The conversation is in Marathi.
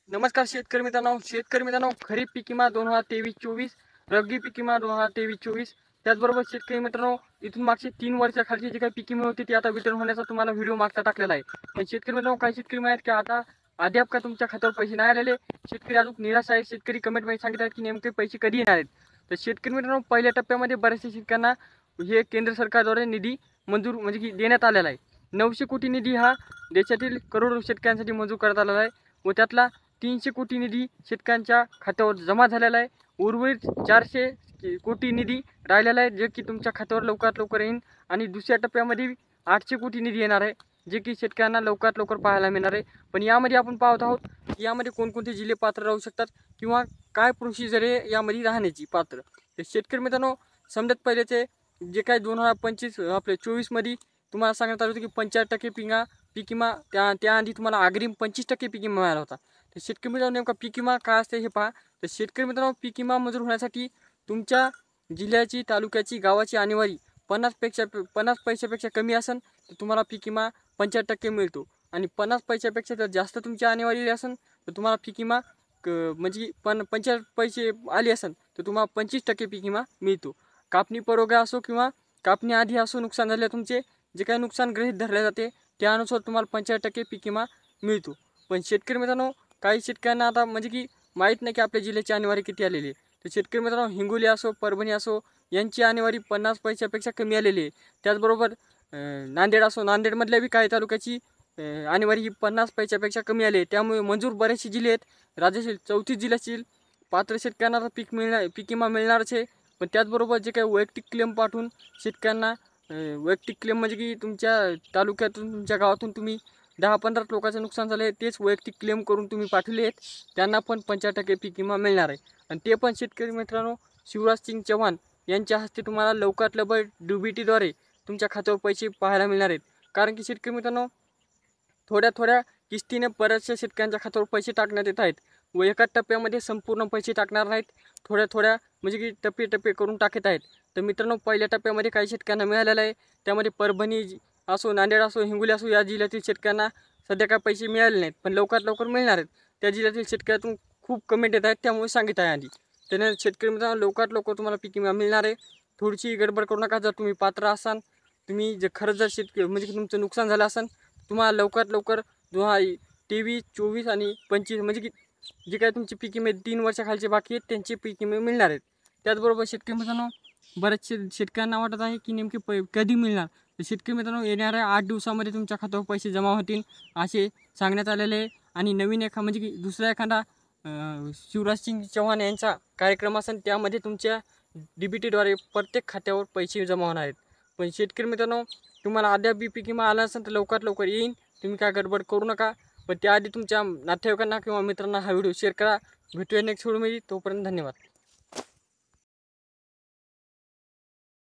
नमस्कार शेतकरी मित्रांनो खरीप पीक विमा 2023-24 रब्बी पीक विमा 2023-24 त्याचबरोबर शेतकरी मित्रांनो इथून मागचे 3 वर्षाखालची जी काही पीक विमा होती ती आता वितरण होण्याचा तुम्हाला व्हिडिओ मागचा टाकलेला आहे। पण शेतकरी मित्रांनो काही शेतकरी माहित की आता अद्याप का तुमच्या खात्यावर पैसे नाही आलेले, शेतकरी अजून निराश आहे। शेतकरी कमेंटमध्ये सांगितलं की नेमके पैसे कधी येणार आहेत। तर शेतकरी मित्रांनो पहिल्या टप्प्यामध्ये बऱ्याचशा शेतकऱ्यांना हे केंद्र सरकारद्वारे निधी मंजूर म्हणजे की देण्यात आलेला आहे। 900 कोटी निधी हा देशातील करोडो शेतकऱ्यांसाठी मंजूर करण्यात आलेला आहे व त्यातला 300 कोटी निधी शेतकऱ्यांच्या खात्यावर जमा झालेला आहे। उर्वरित 400 कोटी निधी राहिलेला आहे जे की तुमच्या खात्यावर लवकरात लवकर येईल आणि दुसऱ्या टप्प्यामध्ये 800 कोटी निधी येणार आहे जे की शेतकऱ्यांना लवकरात लवकर पाहायला मिळणार आहे। पण यामध्ये आपण पाहत आहोत की यामध्ये कोणकोणते जिल्हे पात्र राहू शकतात किंवा काय प्रोसिजर आहे यामध्ये राहण्याची पात्र। तर शेतकरी मित्रांनो समजत पहिलेचे जे काही 2025 आपले 24 मध्ये तुम्हाला सांगण्यात आलं होतं की 75% पीक विमा त्याआधी तुम्हाला अग्रिम 25% पीक विमा मिळाला होता। तर शेतकरी मित्रांनो नेमका पीक विमा काय असते हे पहा। तर शेतकरी मित्रांनो पीक विमा मंजूर होण्यासाठी तुमच्या जिल्ह्याची तालुक्याची गावाची आणेवारी 50 पैशापेक्षा कमी असेल तर तुम्हाला पीक विमा 75% मिळतो आणि 50 पैशापेक्षा जर जास्त तुमची आणेवारी असेल तर तुम्हाला पीक विमा म्हणजे 45 पैसे आले असेल तर तुम्हाला 25% पीक विमा मिळतो। कापणी परोगा असो किंवा कापणी आधी असो नुकसान झाले तुमचे जे काही नुकसान गृहीत धरले जाते त्यानुसार तुम्हाला 75% पीक विमा मिळतो। पण शेतकरी मित्रांनो काही शेतकऱ्यांना आता म्हणजे की माहीत नाही की आपल्या जिल्ह्याची आणेवारी किती आलेली आहे। तर शेतकरी मित्रांनो हिंगोली असो परभणी असो यांची आणेवारी 50 पैशापेक्षा कमी आलेली आहे। त्याचबरोबर नांदेड असो नांदेडमधल्या बी काही तालुक्याची आणेवारी ही 50 पैशापेक्षा कमी आली आहे। त्यामुळे मंजूर बरेचसे जिल्हे आहेत राज्यातील 34 जिल्ह्यातील पात्र शेतकऱ्यांना पीक विमा मिळणारच आहे। पण त्याचबरोबर जे काही वैयक्तिक क्लेम पाठवून शेतकऱ्यांना वैयक्तिक क्लेम म्हणजे की तुमच्या तालुक्यातून तुमच्या गावातून तुम्ही 10-15 लोकांचं नुकसान झालं आहे तेच वैयक्तिक क्लेम करून तुम्ही पाठवले आहेत त्यांना पण 75% पीक विमा मिळणार आहे। आणि ते पण शेतकरी मित्रांनो शिवराजसिंग चौहान यांच्या हस्ते तुम्हाला लवकरात लवकर DBTद्वारे तुमच्या खात्यावर पैसे पाहायला मिळणार आहेत। कारण की शेतकरी मित्रांनो थोड्या किस्तीने बऱ्याचशा शेतकऱ्यांच्या खात्यावर पैसे टाकण्यात येत आहेत व एका टप्प्यामध्ये संपूर्ण पैसे टाकणार नाहीत, थोड्या म्हणजे की टप्पे करून टाकत आहेत। तर मित्रांनो पहिल्या टप्प्यामध्ये काही शेतकऱ्यांना मिळालेलं आहे त्यामध्ये परभणी असो नांदेड असो हिंगोली असो या जिल्ह्यातील शेतकऱ्यांना सध्या काय पैसे मिळाले नाहीत पण लवकरात लवकर मिळणार आहेत। त्या जिल्ह्यातील शेतकऱ्यातून खूप कमेंट येत आहेत त्यामुळे सांगित आहे आधी त्याने शेतकरी मित्रांनो लवकरात लवकर तुम्हाला पीक विमा मिळणार आहे। थोडीशी गडबड करू नका, जर तुम्ही पात्र असाल तुम्ही जर खरंच जर शेतकरी म्हणजे की तुमचं नुकसान झालं असेल तुम्हाला लवकरात लवकर 2023, 24 आणि 25 म्हणजे की जे काही तुमची पीक विमे 3 वर्षाखालचे बाकी आहेत त्यांचे पीक विमे मिळणार आहेत। त्याचबरोबर शेतकरी मित्रांनो बरेचसे शेतकऱ्यांना वाटत आहे की नेमके कधी मिळणार। तर शेतकरी मित्रांनो येणाऱ्या 8 दिवसामध्ये तुमच्या खात्यावर पैसे जमा होतील असे सांगण्यात आलेले आहे। आणि नवीन म्हणजे की दुसरा एखादा शिवराजसिंग चौहान यांचा कार्यक्रम असेल त्यामध्ये तुमच्या DBTद्वारे प्रत्येक खात्यावर पैसे जमा होणार आहेत। पण शेतकरी मित्रांनो तुम्हाला अद्याप बी पीक विमा आला असेल तर लवकरात लवकर येईन, तुम्ही काय गडबड करू नका। पण त्याआधी तुमच्या नातेवाईकांना किंवा मित्रांना हा व्हिडिओ शेअर करा। भेटूया नेक्स्ट व्हिडिओमध्ये, तोपर्यंत धन्यवाद।